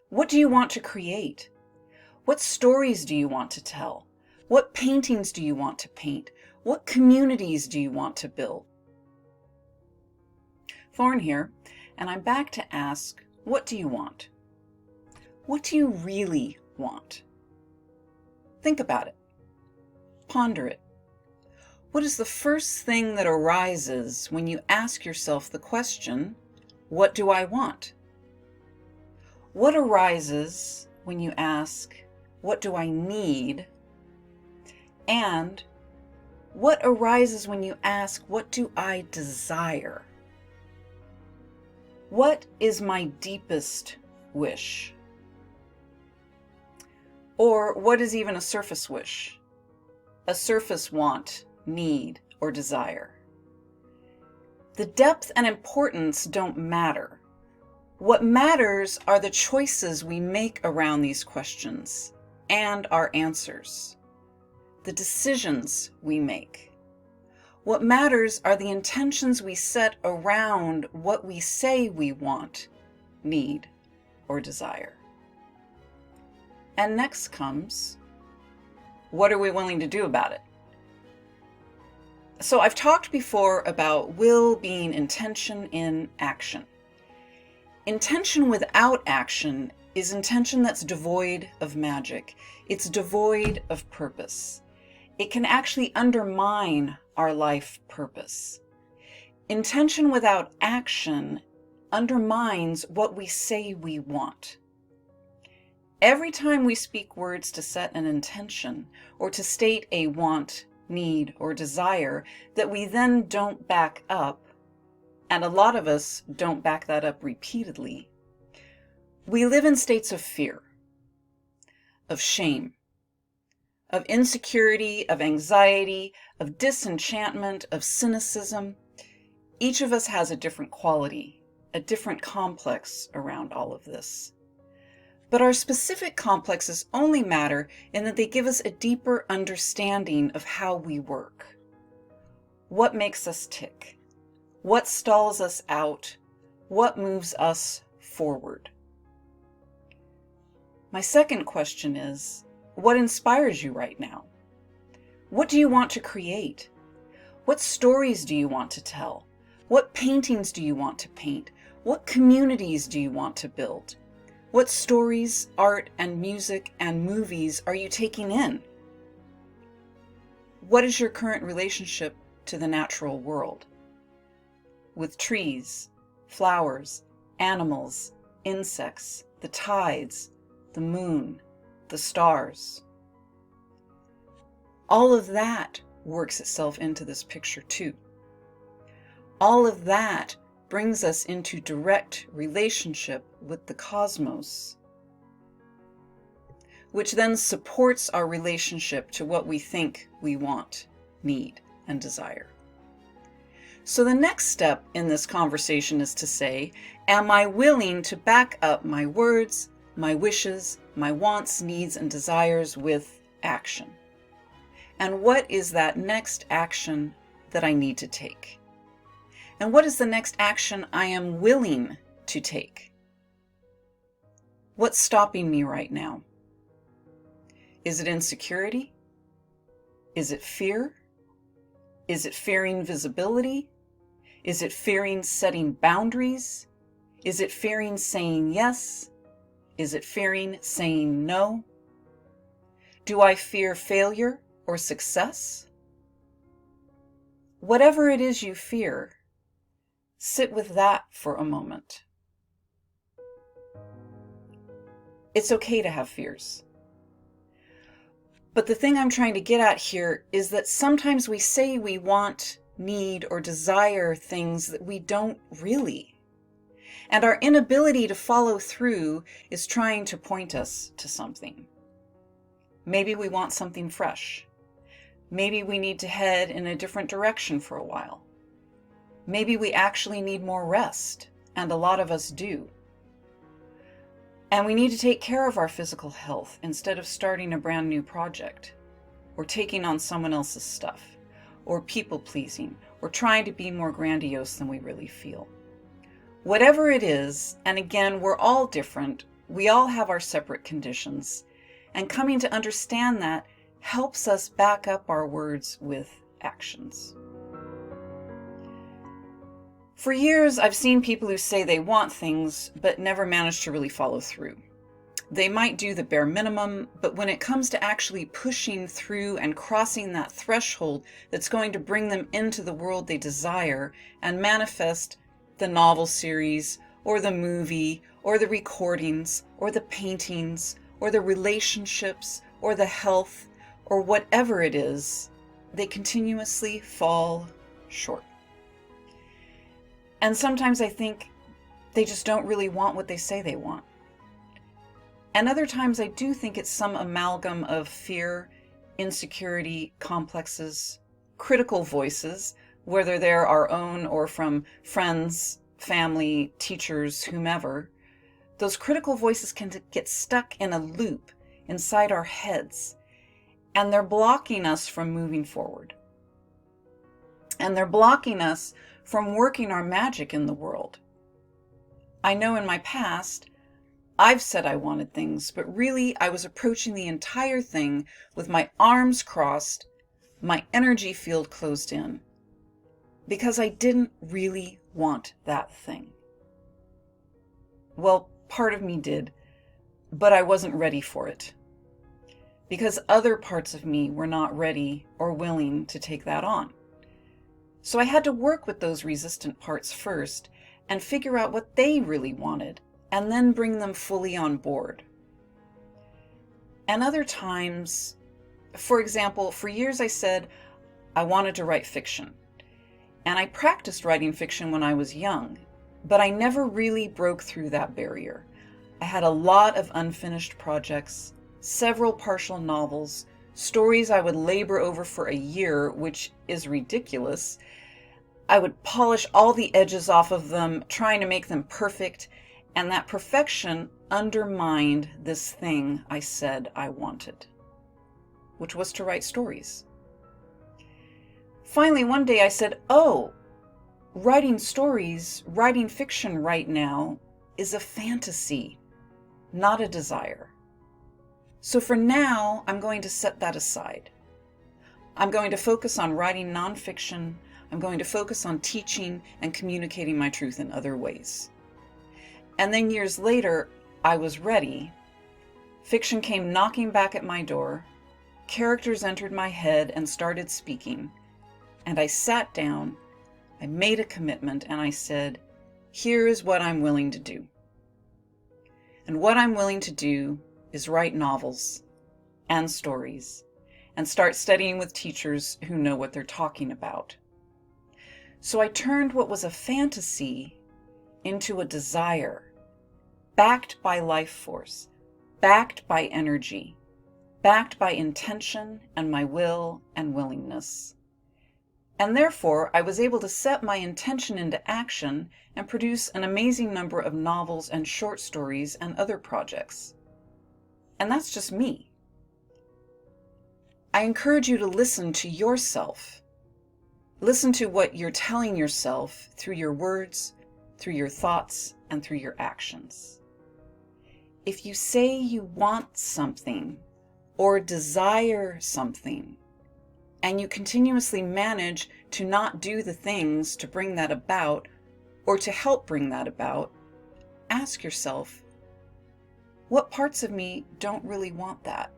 What do you want to create? What stories do you want to tell? What paintings do you want to paint? What communities do you want to build? Thorn here, and I'm back to ask, what do you want? What do you really want? Think about it. Ponder it. What is the first thing that arises when you ask yourself the question, what do I want? What arises when you ask, what do I need? And what arises when you ask, what do I desire? What is my deepest wish? Or what is even a surface wish? A surface want, need, or desire? The depth and importance don't matter. What matters are the choices we make around these questions and our answers, the decisions we make. What matters are the intentions we set around what we say we want, need, or desire. And next comes, what are we willing to do about it? So I've talked before about will being intention in action. Intention without action is intention that's devoid of magic. It's devoid of purpose. It can actually undermine our life purpose. Intention without action undermines what we say we want. Every time we speak words to set an intention or to state a want, need, or desire that we then don't back up, and a lot of us don't back that up repeatedly, we live in states of fear, of shame, of insecurity, of anxiety, of disenchantment, of cynicism. Each of us has a different quality, a different complex around all of this. But our specific complexes only matter in that they give us a deeper understanding of how we work. What makes us tick? What stalls us out? What moves us forward? My second question is, what inspires you right now? What do you want to create? What stories do you want to tell? What paintings do you want to paint? What communities do you want to build? What stories, art, and music and movies are you taking in? What is your current relationship to the natural world? With trees, flowers, animals, insects, the tides, the moon, the stars. All of that works itself into this picture too. All of that brings us into direct relationship with the cosmos, which then supports our relationship to what we think we want, need, and desire. So the next step in this conversation is to say, am I willing to back up my words, my wishes, my wants, needs, and desires with action? And what is that next action that I need to take? And what is the next action I am willing to take? What's stopping me right now? Is it insecurity? Is it fear? Is it fearing visibility? Is it fearing setting boundaries? Is it fearing saying yes? Is it fearing saying no? Do I fear failure or success? Whatever it is you fear, sit with that for a moment. It's okay to have fears. But the thing I'm trying to get at here is that sometimes we say we want, need, or desire things that we don't really. And our inability to follow through is trying to point us to something. Maybe we want something fresh. Maybe we need to head in a different direction for a while. Maybe we actually need more rest, and a lot of us do. And we need to take care of our physical health instead of starting a brand new project, or taking on someone else's stuff, or people pleasing, or trying to be more grandiose than we really feel. Whatever it is, and again, we're all different, We all have our separate conditions, and coming to understand that helps us back up our words with actions. For years, I've seen people who say they want things, but never manage to really follow through. They might do the bare minimum, but when it comes to actually pushing through and crossing that threshold that's going to bring them into the world they desire and manifest the novel series, or the movie, or the recordings, or the paintings, or the relationships, or the health, or whatever it is, they continuously fall short. And sometimes I think they just don't really want what they say they want. And other times I do think it's some amalgam of fear, insecurity, complexes, critical voices, whether they're our own or from friends, family, teachers, whomever. Those critical voices can get stuck in a loop inside our heads, and they're blocking us from moving forward. And they're blocking us from working our magic in the world. I know in my past, I've said I wanted things, but really I was approaching the entire thing with my arms crossed, my energy field closed in, because I didn't really want that thing. Well, part of me did, but I wasn't ready for it, because other parts of me were not ready or willing to take that on. So I had to work with those resistant parts first and figure out what they really wanted, and then bring them fully on board. And other times, for example, for years I said I wanted to write fiction. And I practiced writing fiction when I was young, but I never really broke through that barrier. I had a lot of unfinished projects, several partial novels, stories I would labor over for a year, which is ridiculous. I would polish all the edges off of them, trying to make them perfect, and that perfection undermined this thing I said I wanted, which was to write stories. Finally, one day I said, oh, writing stories, writing fiction right now is a fantasy, not a desire. So for now, I'm going to set that aside. I'm going to focus on writing nonfiction. I'm going to focus on teaching and communicating my truth in other ways. And then years later, I was ready. Fiction came knocking back at my door. Characters entered my head and started speaking. And I sat down, I made a commitment, and I said, here is what I'm willing to do. And what I'm willing to do is write novels and stories and start studying with teachers who know what they're talking about. So I turned what was a fantasy into a desire, backed by life force, backed by energy, backed by intention and my will and willingness. And therefore, I was able to set my intention into action and produce an amazing number of novels and short stories and other projects. And that's just me. I encourage you to listen to yourself. Listen to what you're telling yourself through your words, through your thoughts, and through your actions. If you say you want something or desire something, and you continuously manage to not do the things to bring that about or to help bring that about, ask yourself, what parts of me don't really want that?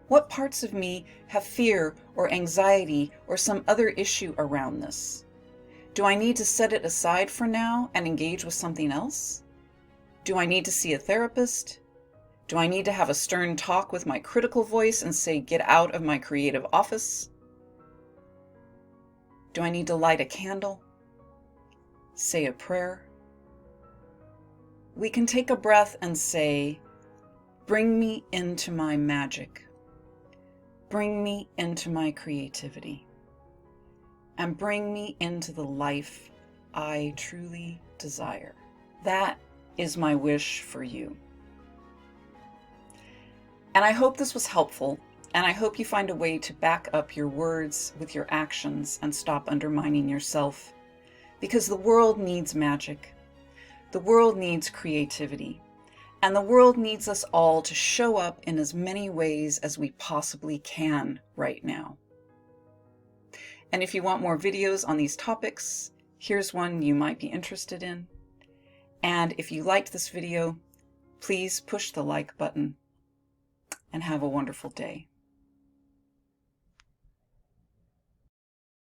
What parts of me have fear or anxiety or some other issue around this? Do I need to set it aside for now and engage with something else? Do I need to see a therapist? Do I need to have a stern talk with my critical voice and say, get out of my creative office? Do I need to light a candle? Say a prayer? We can take a breath and say, bring me into my magic. Bring me into my creativity. And bring me into the life I truly desire. That is my wish for you. And I hope this was helpful, and I hope you find a way to back up your words with your actions and stop undermining yourself. Because the world needs magic. The world needs creativity. And the world needs us all to show up in as many ways as we possibly can right now. And if you want more videos on these topics, here's one you might be interested in. And if you liked this video, please push the like button and have a wonderful day.